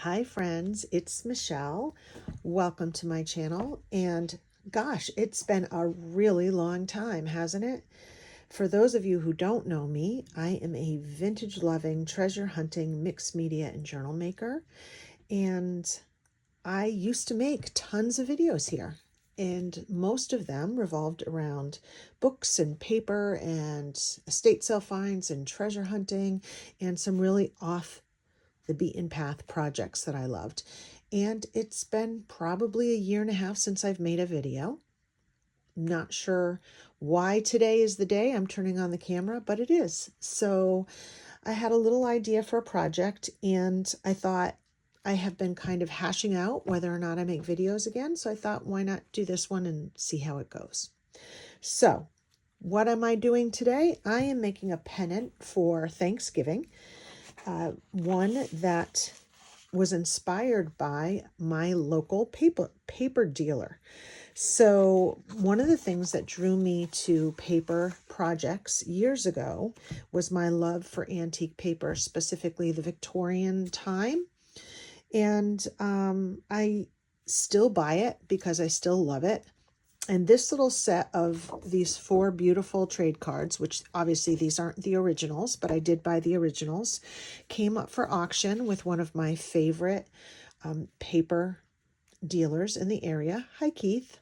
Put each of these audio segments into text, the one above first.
Hi friends, it's Michelle. Welcome to my channel. And gosh, it's been a really long time, hasn't it? For those of you who don't know me, I am a vintage loving, treasure hunting, mixed media and journal maker. And I used to make tons of videos here. And most of them revolved around books and paper and estate sale finds and treasure hunting and some really off the beaten path projects that I loved. And it's been probably a year and a half since I've made a video. Not sure why today is the day I'm turning on the camera, but it is. So I had a little idea for a project and I thought I have been kind of hashing out whether or not I make videos again. So I thought, why not do this one and see how it goes? So what am I doing today? I am making a pennant for Thanksgiving. One that was inspired by my local paper dealer. So one of the things that drew me to paper projects years ago was my love for antique paper, specifically the Victorian time. And I still buy it because I still love it. And this little set of these 4 beautiful trade cards, which obviously these aren't the originals, but I did buy the originals, came up for auction with one of my favorite paper dealers in the area. Hi, Keith.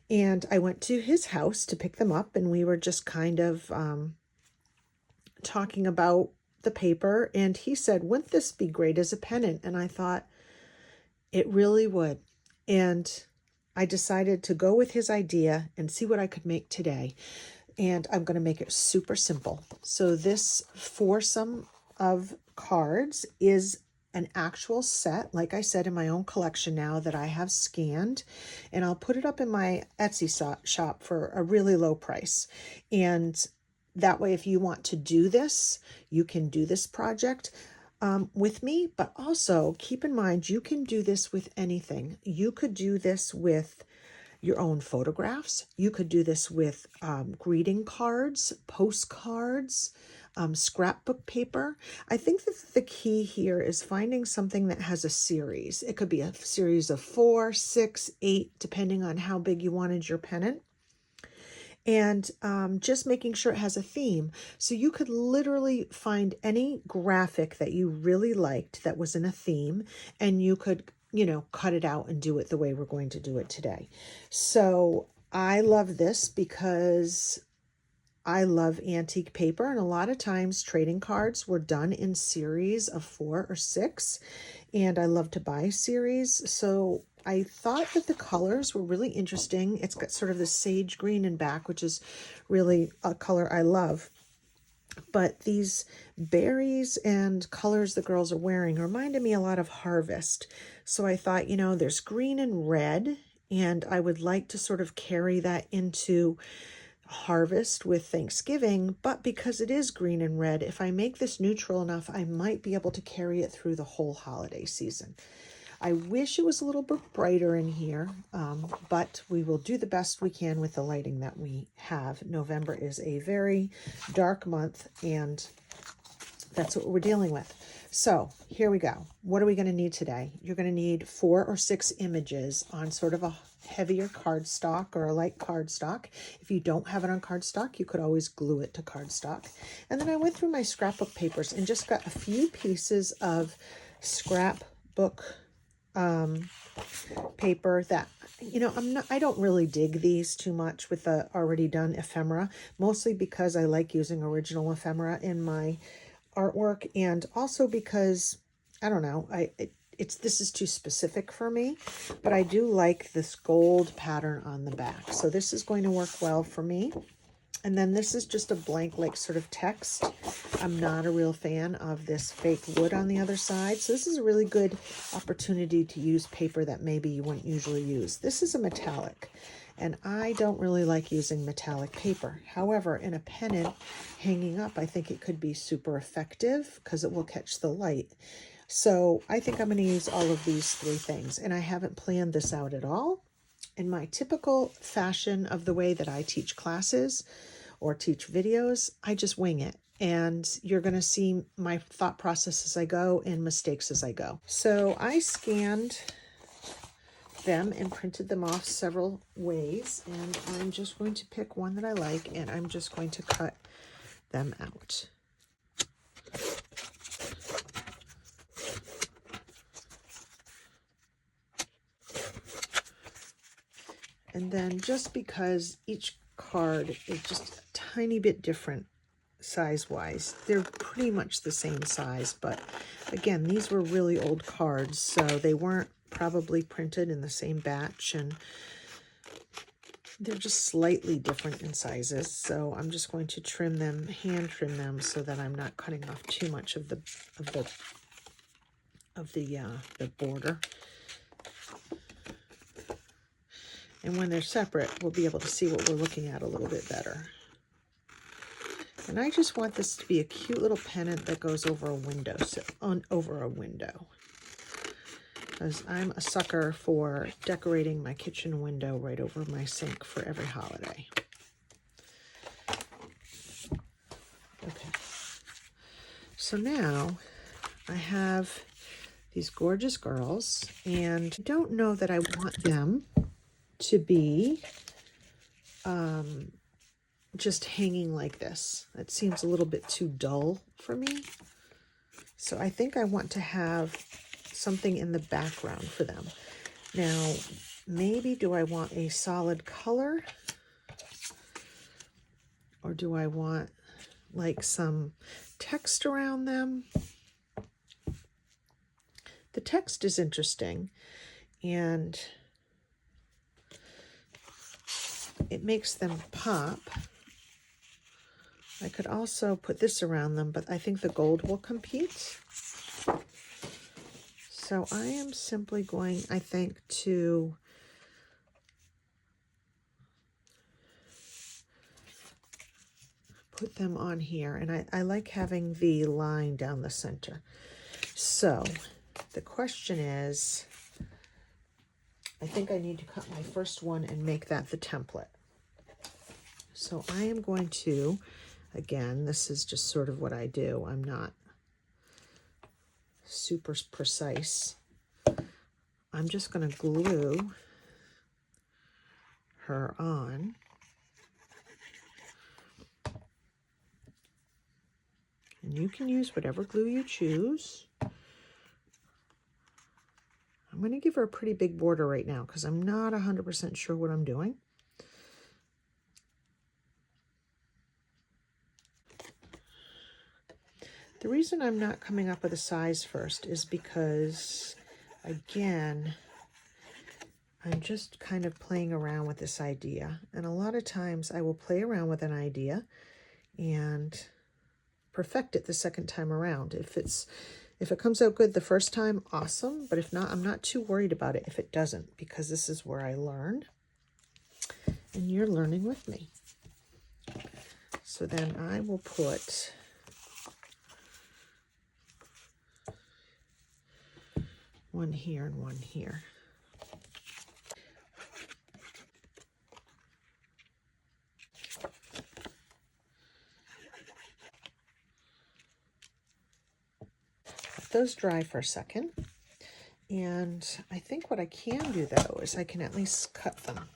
And I went to his house to pick them up, and we were just kind of talking about the paper. And he said, wouldn't this be great as a pennant? And I thought, it really would. And I decided to go with his idea and see what I could make today. And I'm going to make it super simple. So this foursome of cards is an actual set, like I said, in my own collection now that I have scanned. And I'll put it up in my Etsy shop for a really low price. And that way, if you want to do this, you can do this project with me, but also keep in mind, you can do this with anything. You could do this with your own photographs. You could do this with greeting cards, postcards, scrapbook paper. I think that the key here is finding something that has a series. It could be a series of 4, 6, 8, depending on how big you wanted your pennant. And just making sure it has a theme. So you could literally find any graphic that you really liked that was in a theme, and you could, cut it out and do it the way we're going to do it today. So I love this because I love antique paper, and a lot of times trading cards were done in series of 4 or 6, and I love to buy series. So I thought that the colors were really interesting. It's got sort of the sage green in back, which is really a color I love. But these berries and colors the girls are wearing reminded me a lot of harvest. So I thought, there's green and red, and I would like to sort of carry that into harvest with Thanksgiving, but because it is green and red, if I make this neutral enough, I might be able to carry it through the whole holiday season. I wish it was a little bit brighter in here, but we will do the best we can with the lighting that we have. November is a very dark month, and that's what we're dealing with. So here we go. What are we going to need today? You're going to need 4 or 6 images on sort of a heavier cardstock or a light cardstock. If you don't have it on cardstock, you could always glue it to cardstock. And then I went through my scrapbook papers and just got a few pieces of scrapbook paper that, I don't really dig these too much with the already done ephemera, mostly because I like using original ephemera in my artwork, and also because, I don't know, this is too specific for me, but I do like this gold pattern on the back. So this is going to work well for me. And then this is just a blank, like, sort of text. I'm not a real fan of this fake wood on the other side. So this is a really good opportunity to use paper that maybe you wouldn't usually use. This is a metallic, and I don't really like using metallic paper. However, in a pennant hanging up, I think it could be super effective because it will catch the light. So I think I'm going to use all of these 3 things, and I haven't planned this out at all. In my typical fashion of the way that I teach classes or teach videos, I just wing it. and you're going to see my thought process as I go and mistakes as I go. So I scanned them and printed them off several ways, and I'm just going to pick one that I like, and I'm just going to cut them out. And then just because each card is just a tiny bit different size-wise, they're pretty much the same size, but again, these were really old cards, so they weren't probably printed in the same batch, and they're just slightly different in sizes. So I'm just going to trim them, hand trim them, so that I'm not cutting off too much of the border. And when they're separate, we'll be able to see what we're looking at a little bit better. And I just want this to be a cute little pennant that goes over a window, over a window. Because I'm a sucker for decorating my kitchen window right over my sink for every holiday. Okay. So now I have these gorgeous girls, and I don't know that I want them to be just hanging like this. It seems a little bit too dull for me. So I think I want to have something in the background for them. Now, maybe do I want a solid color? Or do I want like some text around them? The text is interesting, and it makes them pop. I could also put this around them, but I think the gold will compete. So I am simply going, I think, to put them on here. And I like having the line down the center. So the question is, I think I need to cut my first one and make that the template. So I am going to, again, this is just sort of what I do. I'm not super precise. I'm just going to glue her on. And you can use whatever glue you choose. I'm going to give her a pretty big border right now because I'm not 100% sure what I'm doing. The reason I'm not coming up with a size first is because, again, I'm just kind of playing around with this idea. And a lot of times I will play around with an idea and perfect it the second time around. If it comes out good the first time, awesome. But if not, I'm not too worried about it if it doesn't, because this is where I learn. And you're learning with me. So then I will put one here and one here. Let those dry for a second. And I think what I can do, though, is I can at least cut them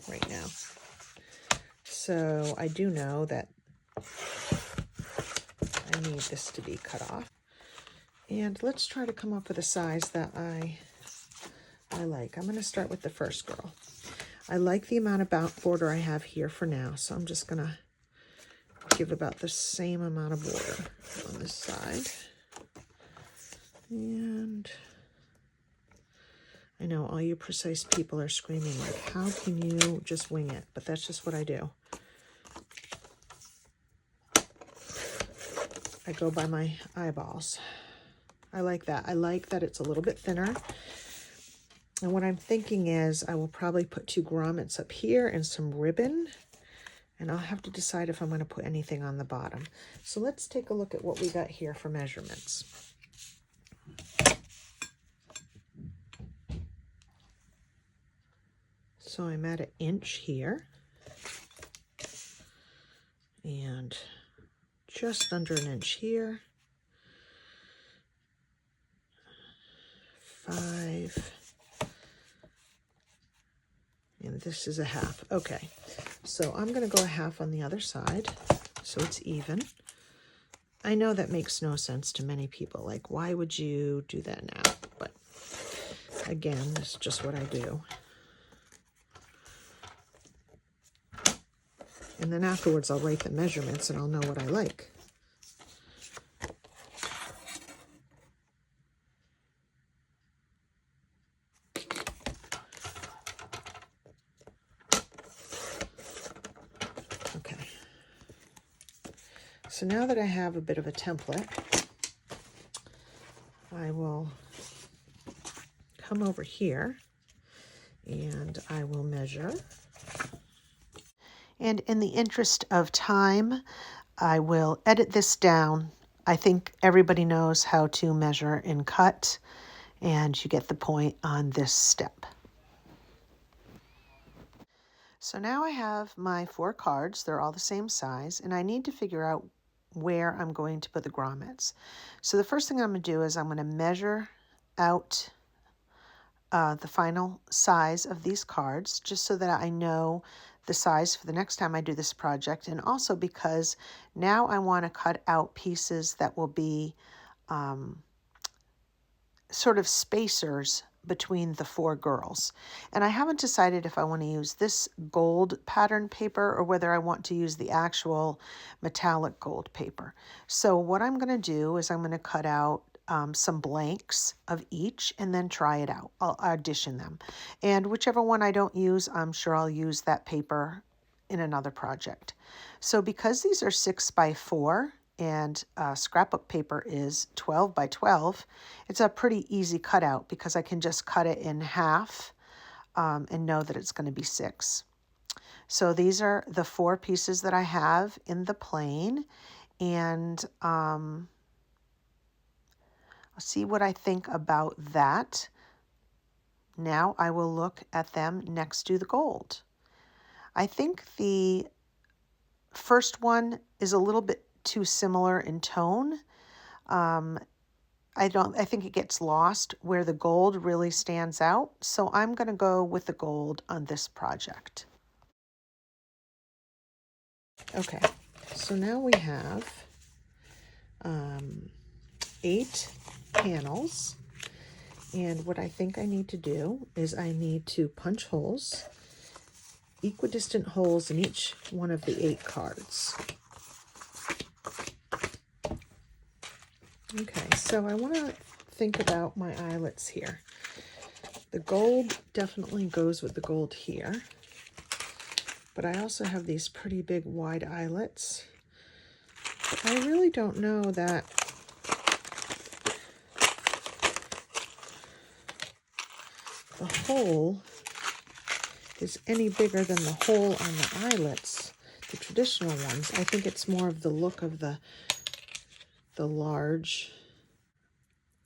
right now. So I do know that I need this to be cut off. And let's try to come up with a size that I like. I'm going to start with the first girl. I like the amount of border I have here for now, so I'm just going to give about the same amount of border on this side. And I know all you precise people are screaming, like, how can you just wing it? But that's just what I do. I go by my eyeballs. I like that. I like that it's a little bit thinner. And what I'm thinking is I will probably put 2 grommets up here and some ribbon. And I'll have to decide if I'm going to put anything on the bottom. So let's take a look at what we got here for measurements. So I'm at 1 inch here. And just under an inch here. 5. And this is a half. Okay, so I'm going to go a half on the other side so it's even. I know that makes no sense to many people. Like, why would you do that now? But again, this is just what I do. And then afterwards, I'll write the measurements and I'll know what I like. Okay. So now that I have a bit of a template, I will come over here and I will measure. And in the interest of time, I will edit this down. I think everybody knows how to measure and cut, and you get the point on this step. So now I have my 4 cards. They're all the same size, and I need to figure out where I'm going to put the grommets. So the first thing I'm going to do is I'm going to measure out the final size of these cards, just so that I know the size for the next time I do this project, and also because now I want to cut out pieces that will be sort of spacers between the 4 girls. And I haven't decided if I want to use this gold pattern paper or whether I want to use the actual metallic gold paper. So what I'm going to do is I'm going to cut out some blanks of each and then try it out. I'll audition them. And whichever one I don't use, I'm sure I'll use that paper in another project. So because these are 6 by 4, and scrapbook paper is 12 by 12, it's a pretty easy cutout because I can just cut it in half and know that it's going to be 6. So these are the 4 pieces that I have in the plane, and I'll see what I think about that. Now I will look at them next to the gold. I think the first one is a little bit too similar in tone. I think it gets lost where the gold really stands out. So I'm going to go with the gold on this project. Okay, so now we have 8 panels. And what I think I need to do is I need to punch holes, equidistant holes in each one of the 8 cards. Okay, so I want to think about my eyelets here. The gold definitely goes with the gold here, but I also have these pretty big wide eyelets. But I really don't know that the hole is any bigger than the hole on the eyelets, the traditional ones. I think it's more of the look of the large.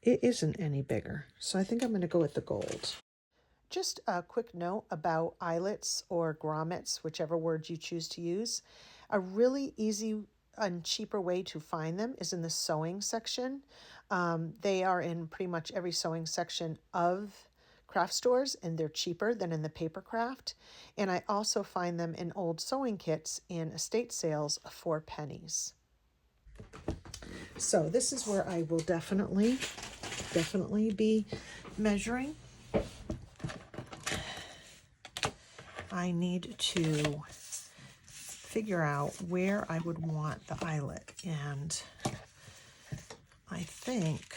It isn't any bigger, so I think I'm going to go with the gold. Just a quick note about eyelets or grommets, whichever word you choose to use. A really easy and cheaper way to find them is in the sewing section. They are in pretty much every sewing section of craft stores, and they're cheaper than in the paper craft. And I also find them in old sewing kits in estate sales for pennies. So this is where I will definitely be measuring. I need to figure out where I would want the eyelet, and I think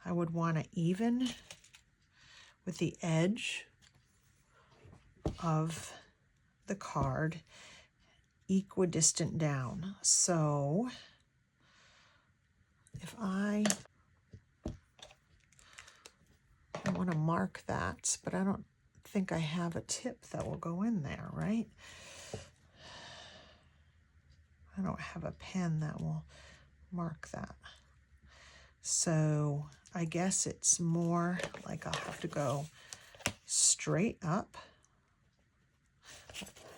I would want to even with the edge of the card equidistant down. So if I want to mark that, but I don't think I have a tip that will go in there, right? I don't have a pen that will mark that. So I guess it's more like I'll have to go straight up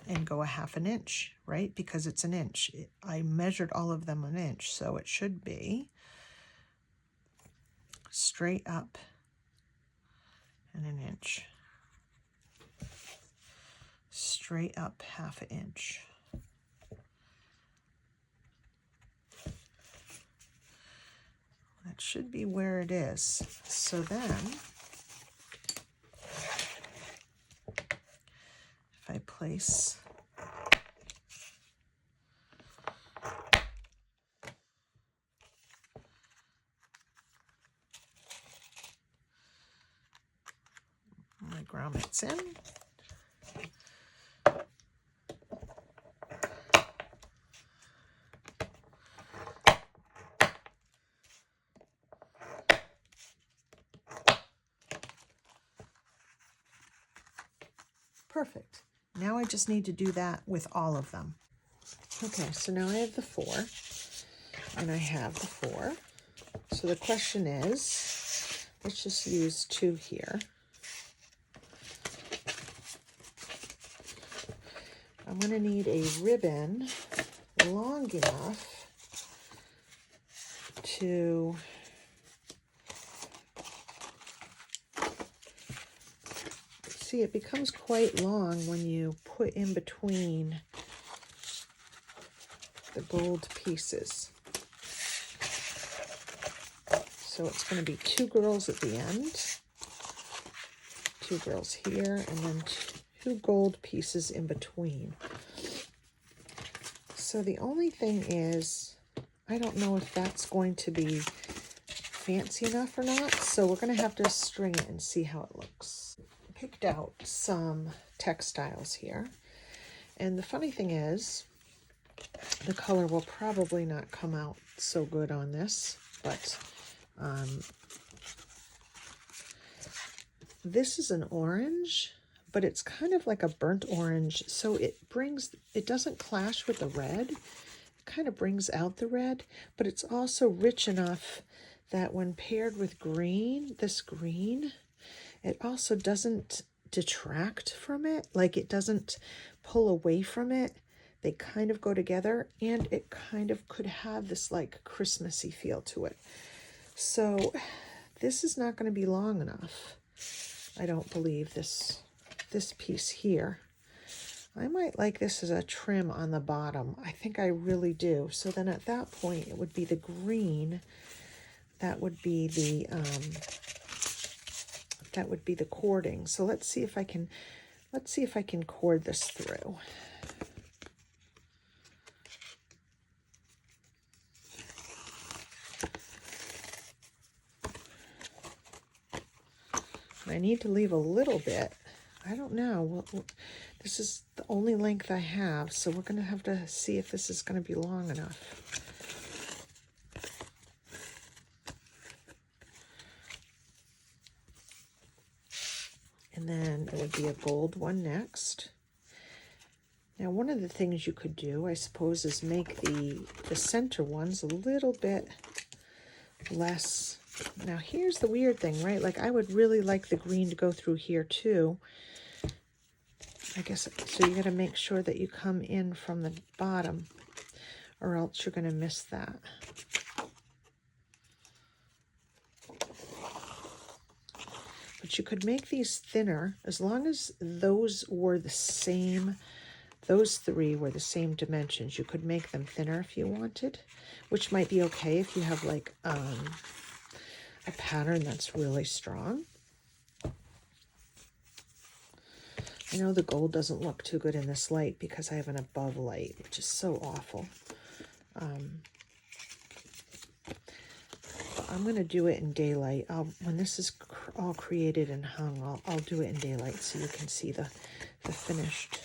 and go a half an inch, right? Because it's an inch. I measured all of them an inch, so it should be straight up and an inch. Straight up half an inch. That should be where it is. So then, if I place my grommets in, perfect. Now I just need to do that with all of them. Okay, so now I have the 4, and I have the 4. So the question is, let's just use 2 here. I'm going to need a ribbon long enough to see, it becomes quite long when you put in between the gold pieces. So it's going to be 2 girls at the end, 2 girls here, and then 2 gold pieces in between. So the only thing is, I don't know if that's going to be fancy enough or not, so we're going to have to string it and see how it looks. Picked out some textiles here, and the funny thing is, the color will probably not come out so good on this, but this is an orange, but it's kind of like a burnt orange, so it doesn't clash with the red. It kind of brings out the red, but it's also rich enough that when paired with green, this green, it also doesn't detract from it, like it doesn't pull away from it. They kind of go together, and it kind of could have this like Christmassy feel to it. So this is not going to be long enough. I don't believe this piece here. I might like this as a trim on the bottom. I think I really do. So then at that point, it would be the green. That would be the cording. So let's see if I can cord this through. I need to leave a little bit. I don't know. This is the only length I have, so we're going to have to see if this is going to be long enough. And then it would be a gold one next. Now, one of the things you could do, I suppose, is make the center ones a little bit less. Now, here's the weird thing, right? Like, I would really like the green to go through here, too. I guess, so you got to make sure that you come in from the bottom, or else you're going to miss that. But you could make these thinner, as long as those were the same, those 3 were the same dimensions. You could make them thinner if you wanted, which might be okay if you have like a pattern that's really strong. I know the gold doesn't look too good in this light because I have an above light, which is so awful. I'm going to do it in daylight. When this is all created and hung, I'll do it in daylight so you can see the finished.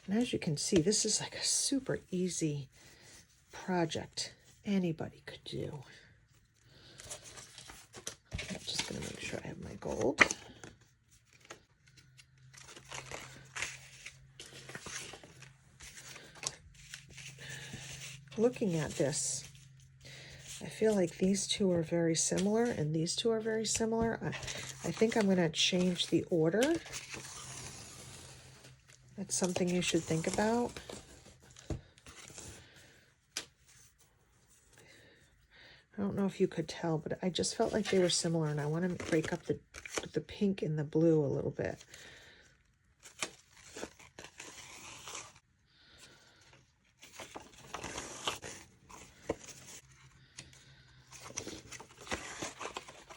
And as you can see, this is like a super easy project anybody could do. I'm just going to make sure I have my gold. Looking at this, I feel like these 2 are very similar and these 2 are very similar. I think I'm going to change the order It's something you should think about. I don't know if you could tell, but I just felt like they were similar, and I want to break up the pink and the blue a little bit.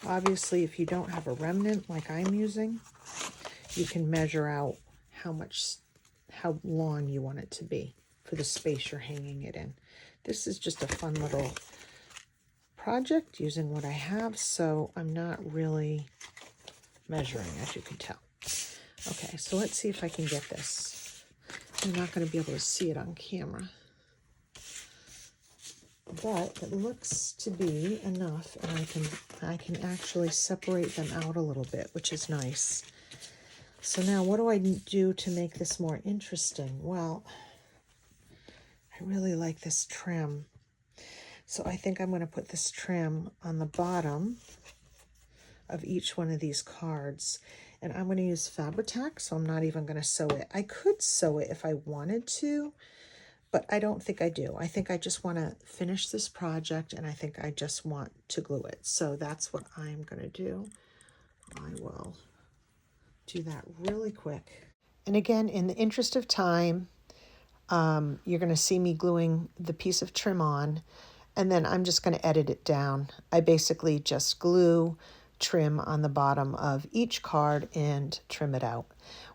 Obviously, if you don't have a remnant like I'm using, you can measure out how long you want it to be for the space you're hanging it in. This is just a fun little project using what I have, so I'm not really measuring, as you can tell. Okay, so let's see if I can get this. I'm not going to be able to see it on camera, but it looks to be enough, and I can actually separate them out a little bit, which is nice. So now what do I do to make this more interesting? Well, I really like this trim. So I think I'm going to put this trim on the bottom of each one of these cards. And I'm going to use Fabri-Tac, so I'm not even going to sew it. I could sew it if I wanted to, but I don't think I do. I think I just want to finish this project, and I think I just want to glue it. So that's what I'm going to do. I will do that really quick. And again, in the interest of time, you're going to see me gluing the piece of trim on, and then I'm just going to edit it down. I basically just glue trim on the bottom of each card and trim it out.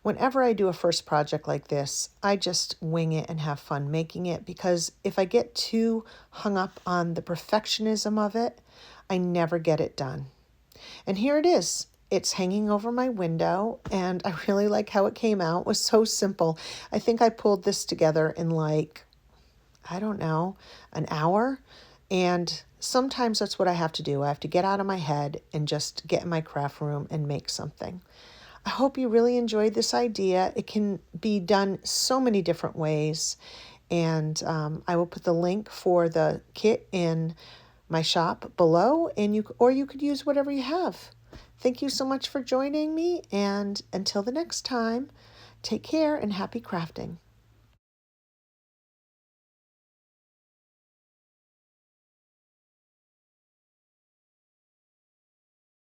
Whenever I do a first project like this, I just wing it and have fun making it, because if I get too hung up on the perfectionism of it, I never get it done. And here it is. It's hanging over my window, and I really like how it came out. It was so simple. I think I pulled this together in like, I don't know, an hour. And sometimes that's what I have to do. I have to get out of my head and just get in my craft room and make something. I hope you really enjoyed this idea. It can be done so many different ways. And I will put the link for the kit in my shop below, and you could use whatever you have. Thank you so much for joining me, and until the next time, take care and happy crafting.